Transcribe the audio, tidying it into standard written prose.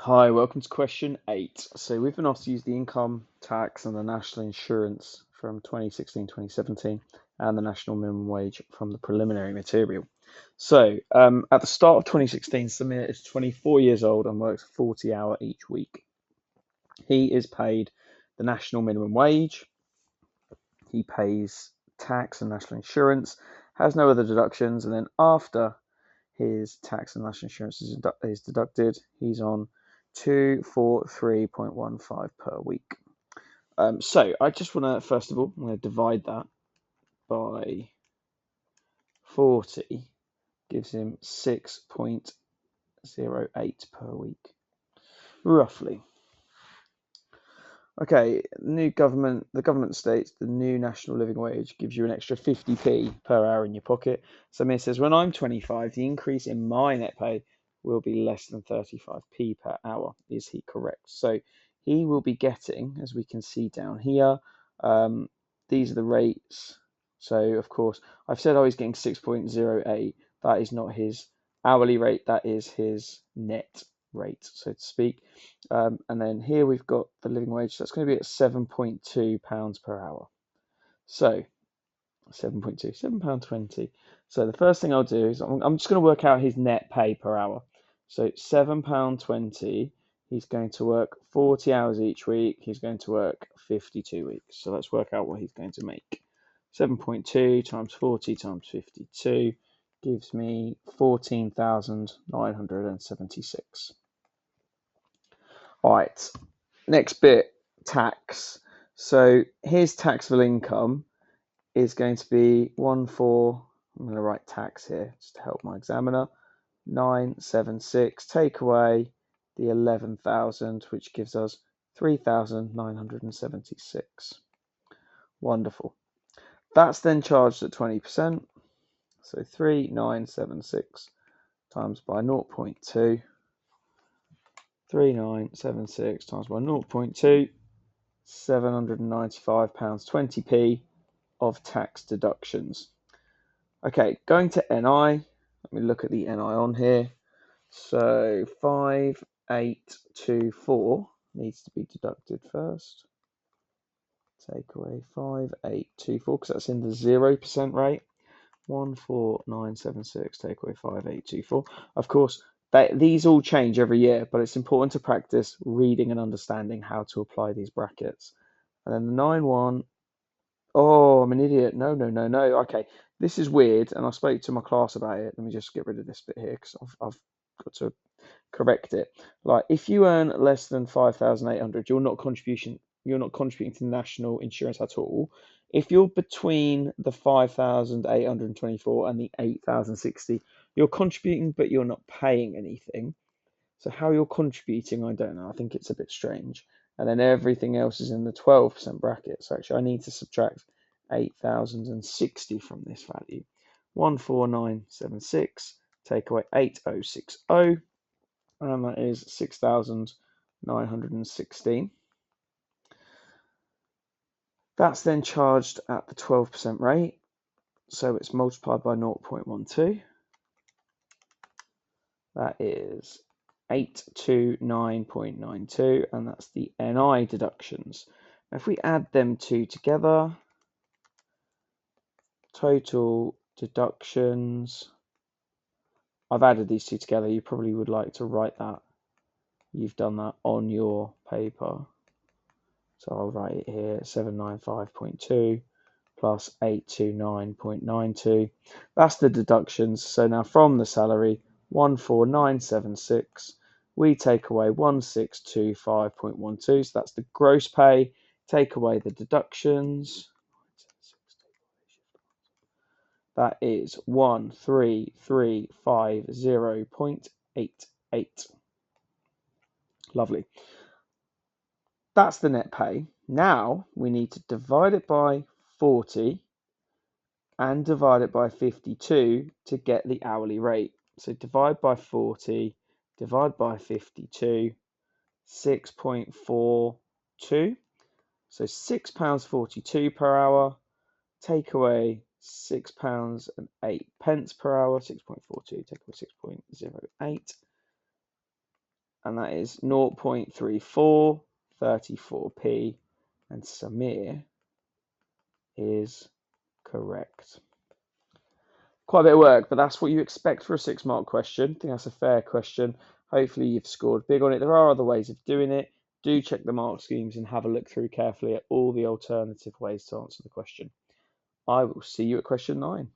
Hi, welcome to question 8. So we've been asked to use the income tax and the national insurance from 2016-2017 and the national minimum wage from the preliminary material. So at the start of 2016, Samir is 24 years old and works 40 hours each week. He is paid the national minimum wage. He pays tax and national insurance, has no other deductions, and then after his tax and national insurance is deducted, he's on 243.15 per week. So I just want to, first of all, I'm going to divide that by 40, gives him 6.08 per week, roughly. Okay, the government states the new national living wage gives you an extra 50p per hour in your pocket. Samir says, when I'm 25, the increase in my net pay will be less than 35p per hour. Is he correct? So he will be getting, as we can see down here, these are the rates. So, of course, I've said he's getting 6.08. That is not his hourly rate, that is his net rate, so to speak. And then here we've got the living wage. So that's going to be at £7.2 per hour. So 7.2, £7.20. So the first thing I'll do is I'm just going to work out his net pay per hour. So £7.20. He's going to work 40 hours each week. He's going to work 52 weeks. So let's work out what he's going to make. 7.2 times 40 times 52 gives me 14,976. All right, next bit, tax. So his taxable income is going to be I'm going to write tax here just to help my examiner, 976, take away the 11,000, which gives us 3,976. Wonderful. That's then charged at 20%. So 3,976 times by 0.2. 3,976 times by 0.2, £795.20p of tax deductions. Okay, going to NI. Let me look at the NI on here. So 5824 needs to be deducted first. Take away 5824 because that's in the 0% rate. 14976 take away 5824. Of course, these all change every year, but it's important to practice reading and understanding how to apply these brackets. And then the 91. Oh, I'm an idiot. No, no, no, no. Okay, this is weird, and I spoke to my class about it. Let me just get rid of this bit here because I've got to correct it. Like, if you earn less than 5,800, you're not contributing to national insurance at all. If you're between the 5,824 and the 8,060, you're contributing, but you're not paying anything. So how you're contributing, I don't know. I think it's a bit strange. And then everything else is in the 12% bracket. So actually, I need to subtract 8,060 from this value. 14976, take away 8060, and that is 6,916. That's then charged at the 12% rate. So it's multiplied by 0.12. That is 829.92, and that's the NI deductions. Now, if we add them two together, total deductions, I've added these two together. You probably would like to write that. You've done that on your paper. So I'll write it here, 795.2 plus 829.92. That's the deductions. So now from the salary, 14976, we take away 1625.12. So that's the gross pay. Take away the deductions. That is 13350.88. Lovely. That's the net pay. Now we need to divide it by 40 and divide it by 52 to get the hourly rate. So divide by 40, divide by 52, 6.42. So £6.42 per hour. Take away £6.08 per hour. 6.42, take away 6.08. and that is 0.3434p, and Samir is correct. Quite a bit of work, but that's what you expect for a 6-mark question. I think that's a fair question. Hopefully you've scored big on it. There are other ways of doing it. Do check the mark schemes and have a look through carefully at all the alternative ways to answer the question. I will see you at question 9.